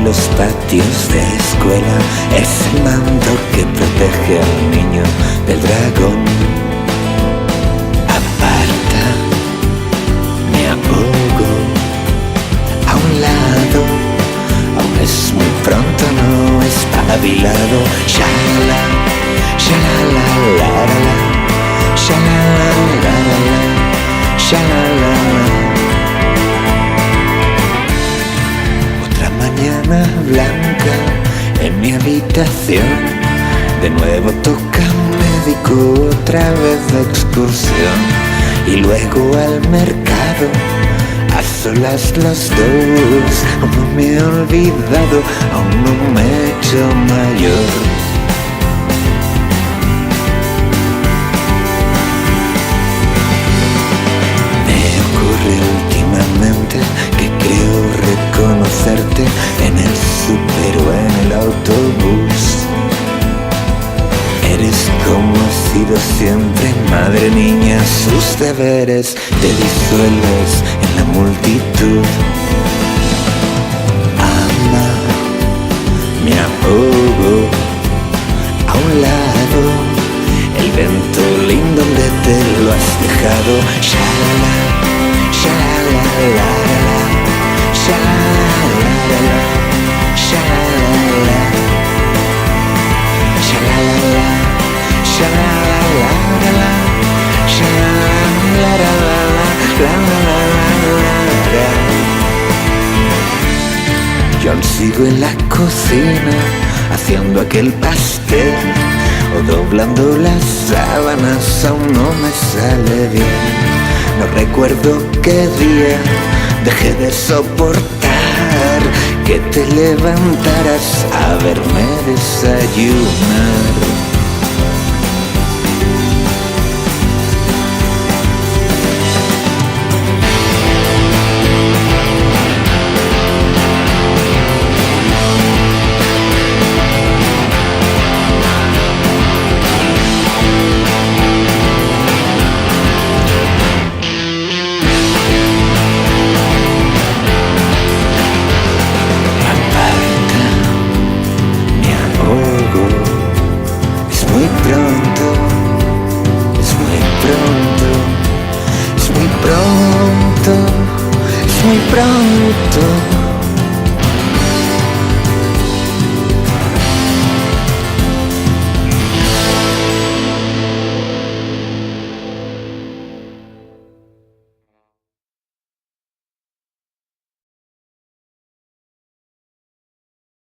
los patios de escuela, es el manto que protege al niño del dragón. Aparta, me ahogo a un lado, aún es muy pronto, no espabilado. Shalala, shalala, la la la, shalala, la la la, shalala. Otra mañana blanca en mi habitación, de nuevo toca médico, otra vez de excursión, y luego al mercado, a solas los dos. Aún no me he olvidado, aún no me he hecho mayor. Me ocurre últimamente que creo reconocerte en el súper o en el autobús. Eres como has sido siempre, madre niña, sus deberes, te disuelves en la multitud. Ama, me ahogo a un lado, el ventolín donde te lo has dejado. Shalala, shalala, la la la, shalala, la la la, shalala, shalala, shalala, la la, shalala, la la la, la. Yo aún sigo en la cocina haciendo aquel pastel, o doblando las sábanas, aún no me sale bien. No recuerdo qué día dejé de soportar que te levantaras a verme desayunar. Muy pronto, es muy pronto, es muy pronto, es muy pronto.